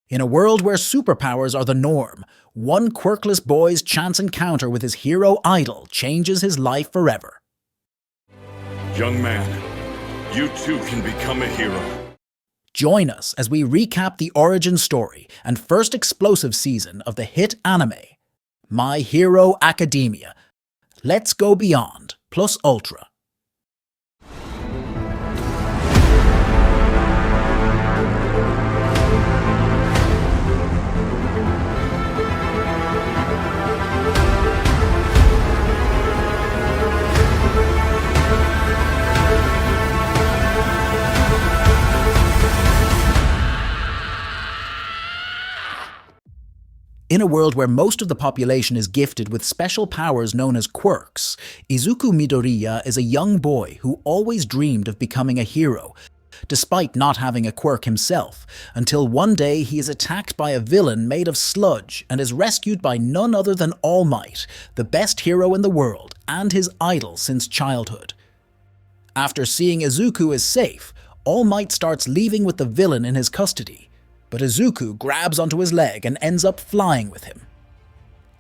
In a world where superpowers are the norm, one quirkless boy's chance encounter with his hero idol changes his life forever. Young man, you too can become a hero. Join us as we recap the origin story and first explosive season of the hit anime, My Hero Academia. Let's go beyond, plus ultra. In a world where most of the population is gifted with special powers known as quirks, Izuku Midoriya is a young boy who always dreamed of becoming a hero, despite not having a quirk himself, until one day he is attacked by a villain made of sludge and is rescued by none other than All Might, the best hero in the world and his idol since childhood. After seeing Izuku is safe, All Might starts leaving with the villain in his custody. But Izuku grabs onto his leg and ends up flying with him.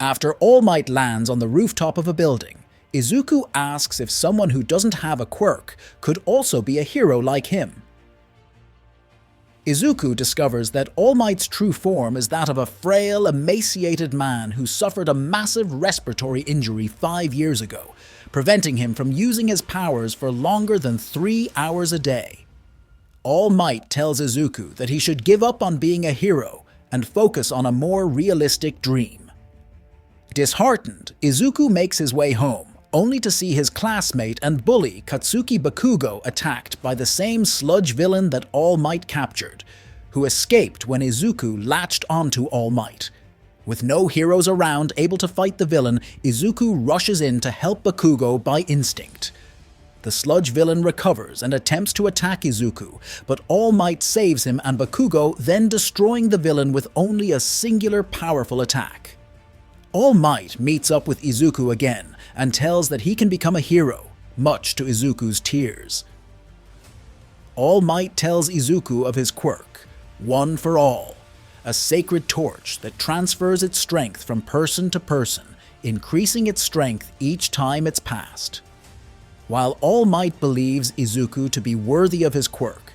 After All Might lands on the rooftop of a building, Izuku asks if someone who doesn't have a quirk could also be a hero like him. Izuku discovers that All Might's true form is that of a frail, emaciated man who suffered a massive respiratory injury 5 years ago, preventing him from using his powers for longer than 3 hours a day. All Might tells Izuku that he should give up on being a hero and focus on a more realistic dream. Disheartened, Izuku makes his way home, only to see his classmate and bully Katsuki Bakugo attacked by the same sludge villain that All Might captured, who escaped when Izuku latched onto All Might. With no heroes around able to fight the villain, Izuku rushes in to help Bakugo by instinct. The sludge villain recovers and attempts to attack Izuku, but All Might saves him and Bakugo, then destroying the villain with only a singular powerful attack. All Might meets up with Izuku again and tells that he can become a hero, much to Izuku's tears. All Might tells Izuku of his quirk, One for All, a sacred torch that transfers its strength from person to person, increasing its strength each time it's passed. While All Might believes Izuku to be worthy of his quirk,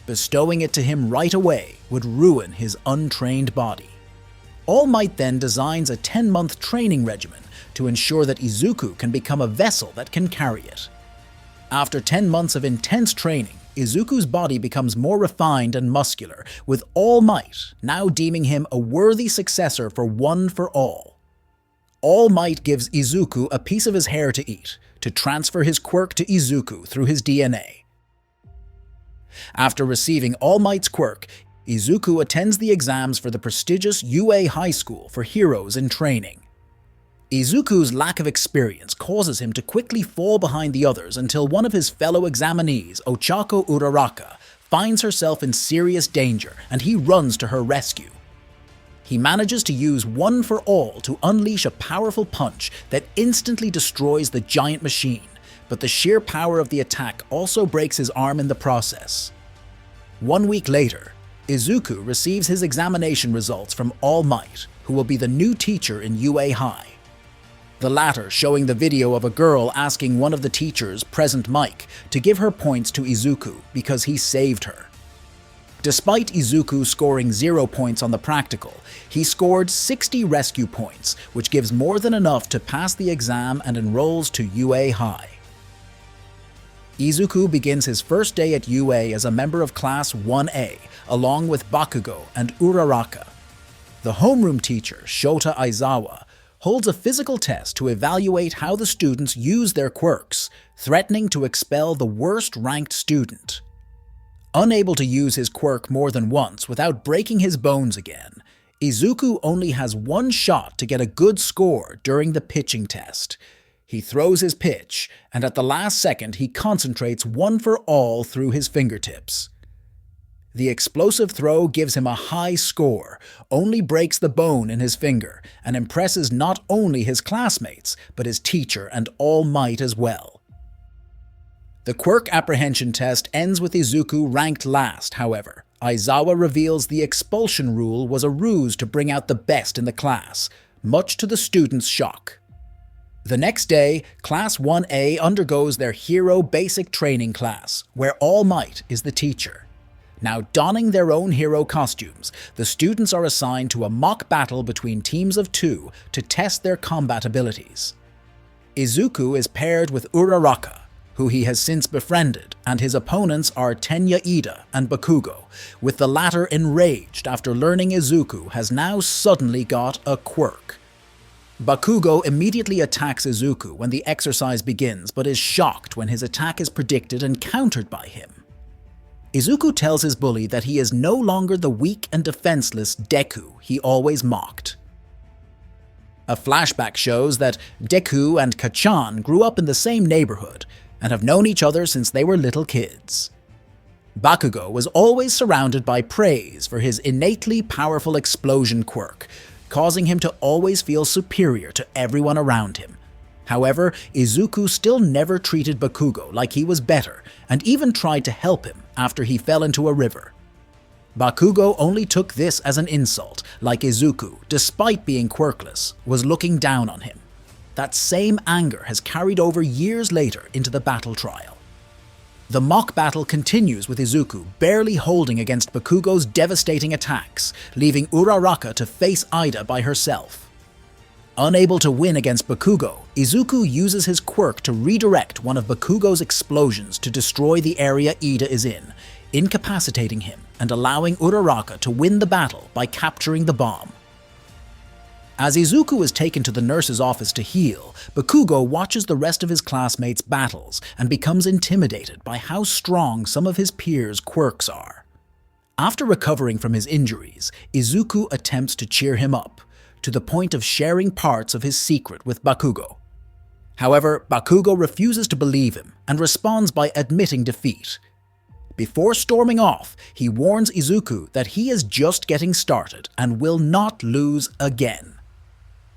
bestowing it to him right away would ruin his untrained body. All Might then designs a 10-month training regimen to ensure that Izuku can become a vessel that can carry it. After 10 months of intense training, Izuku's body becomes more refined and muscular, with All Might now deeming him a worthy successor for One for All. All Might gives Izuku a piece of his hair to eat, to transfer his quirk to Izuku through his DNA. After receiving All Might's quirk, Izuku attends the exams for the prestigious UA High School for heroes in training. Izuku's lack of experience causes him to quickly fall behind the others until one of his fellow examinees, Ochako Uraraka, finds herself in serious danger and he runs to her rescue. He manages to use One for All to unleash a powerful punch that instantly destroys the giant machine, but the sheer power of the attack also breaks his arm in the process. 1 week later, Izuku receives his examination results from All Might, who will be the new teacher in UA High. The latter showing the video of a girl asking one of the teachers, present Mike, to give her points to Izuku because he saved her. Despite Izuku scoring 0 points on the practical, he scored 60 rescue points, which gives more than enough to pass the exam and enrolls to UA High. Izuku begins his first day at UA as a member of Class 1A, along with Bakugo and Uraraka. The homeroom teacher, Shota Aizawa, holds a physical test to evaluate how the students use their quirks, threatening to expel the worst-ranked student. Unable to use his quirk more than once without breaking his bones again, Izuku only has 1 shot to get a good score during the pitching test. He throws his pitch, and at the last second he concentrates One for All through his fingertips. The explosive throw gives him a high score, only breaks the bone in his finger, and impresses not only his classmates, but his teacher and All Might as well. The quirk apprehension test ends with Izuku ranked last, however, Aizawa reveals the expulsion rule was a ruse to bring out the best in the class, much to the students' shock. The next day, Class 1A undergoes their Hero Basic Training class, where All Might is the teacher. Now donning their own hero costumes, the students are assigned to a mock battle between teams of 2 to test their combat abilities. Izuku is paired with Uraraka, who he has since befriended, and his opponents are Tenya Ida and Bakugo, with the latter enraged after learning Izuku has now suddenly got a quirk. Bakugo immediately attacks Izuku when the exercise begins, but is shocked when his attack is predicted and countered by him. Izuku tells his bully that he is no longer the weak and defenseless Deku he always mocked. A flashback shows that Deku and Kachan grew up in the same neighborhood and have known each other since they were little kids. Bakugo was always surrounded by praise for his innately powerful explosion quirk, causing him to always feel superior to everyone around him. However, Izuku still never treated Bakugo like he was better and even tried to help him after he fell into a river. Bakugo only took this as an insult, like Izuku, despite being quirkless, was looking down on him. That same anger has carried over years later into the battle trial. The mock battle continues with Izuku barely holding against Bakugo's devastating attacks, leaving Uraraka to face Ida by herself. Unable to win against Bakugo, Izuku uses his quirk to redirect one of Bakugo's explosions to destroy the area Ida is in, incapacitating him and allowing Uraraka to win the battle by capturing the bomb. As Izuku is taken to the nurse's office to heal, Bakugo watches the rest of his classmates' battles and becomes intimidated by how strong some of his peers' quirks are. After recovering from his injuries, Izuku attempts to cheer him up, to the point of sharing parts of his secret with Bakugo. However, Bakugo refuses to believe him and responds by admitting defeat. Before storming off, he warns Izuku that he is just getting started and will not lose again.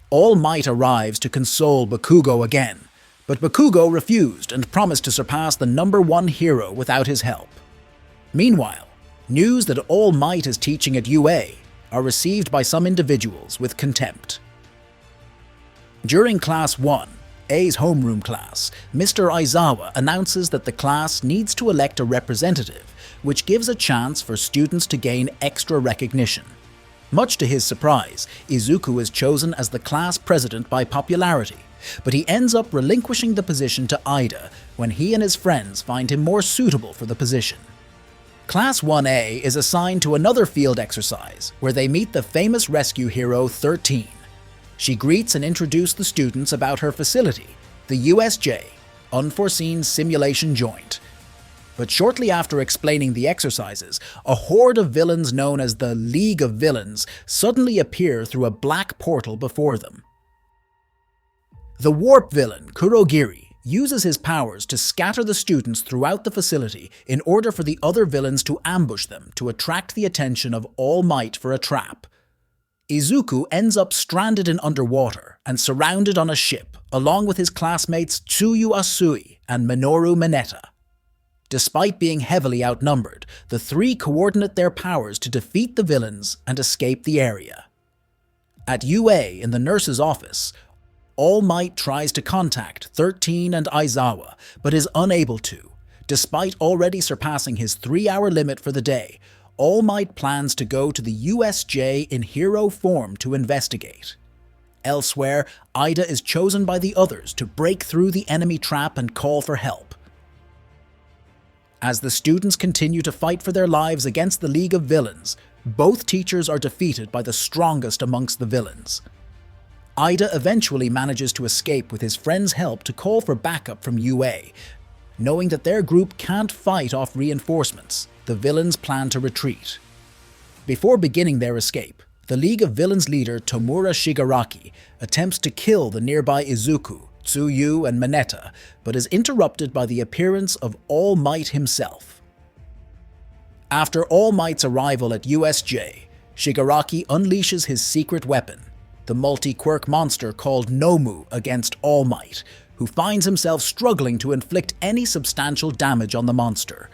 All Might arrives to console Bakugo again, but Bakugo refused and promised to surpass the #1 hero without his help. Meanwhile, news that All Might is teaching at UA are received by some individuals with contempt. During Class 1, A's homeroom class, Mr. Aizawa announces that the class needs to elect a representative, which gives a chance for students to gain extra recognition. Much to his surprise, Izuku is chosen as the class president by popularity, but he ends up relinquishing the position to Ida when he and his friends find him more suitable for the position. Class 1A is assigned to another field exercise, where they meet the famous rescue hero 13. She greets and introduces the students about her facility, the USJ, Unforeseen Simulation Joint. But shortly after explaining the exercises, a horde of villains known as the League of Villains suddenly appear through a black portal before them. The warp villain, Kurogiri, uses his powers to scatter the students throughout the facility in order for the other villains to ambush them to attract the attention of All Might for a trap. Izuku ends up stranded in underwater and surrounded on a ship, along with his classmates Tsuyu Asui and Minoru Mineta. Despite being heavily outnumbered, the three coordinate their powers to defeat the villains and escape the area. At UA in the nurse's office, All Might tries to contact 13 and Aizawa, but is unable to. Despite already surpassing his 3-hour limit for the day, All Might plans to go to the USJ in hero form to investigate. Elsewhere, Ida is chosen by the others to break through the enemy trap and call for help. As the students continue to fight for their lives against the League of Villains, both teachers are defeated by the strongest amongst the villains. Ida eventually manages to escape with his friend's help to call for backup from UA. Knowing that their group can't fight off reinforcements, the villains plan to retreat. Before beginning their escape, the League of Villains leader Tomura Shigaraki attempts to kill the nearby Izuku, Tsuyu, and Mineta, but is interrupted by the appearance of All Might himself. After All Might's arrival at USJ, Shigaraki unleashes his secret weapon, the multi-quirk monster called Nomu, against All Might, who finds himself struggling to inflict any substantial damage on the monster.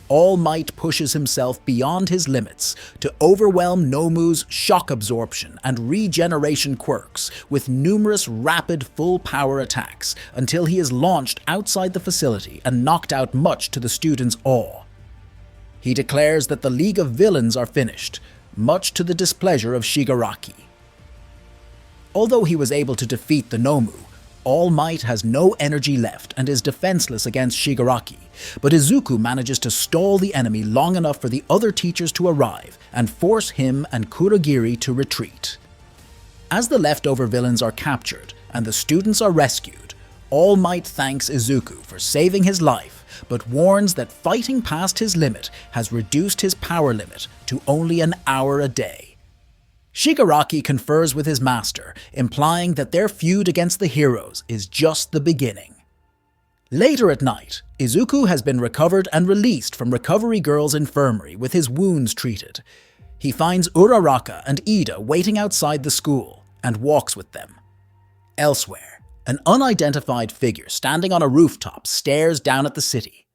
All Might pushes himself beyond his limits to overwhelm Nomu's shock absorption and regeneration quirks with numerous rapid full-power attacks until he is launched outside the facility and knocked out, much to the students' awe. He declares that the League of Villains are finished, much to the displeasure of Shigaraki. Although he was able to defeat the Nomu, All Might has no energy left and is defenseless against Shigaraki, but Izuku manages to stall the enemy long enough for the other teachers to arrive and force him and Kurogiri to retreat. As the leftover villains are captured and the students are rescued, All Might thanks Izuku for saving his life, but warns that fighting past his limit has reduced his power limit to only an hour a day. Shigaraki confers with his master, implying that their feud against the heroes is just the beginning. Later at night, Izuku has been recovered and released from Recovery Girl's infirmary with his wounds treated. He finds Uraraka and Ida waiting outside the school and walks with them. Elsewhere, an unidentified figure standing on a rooftop stares down at the city.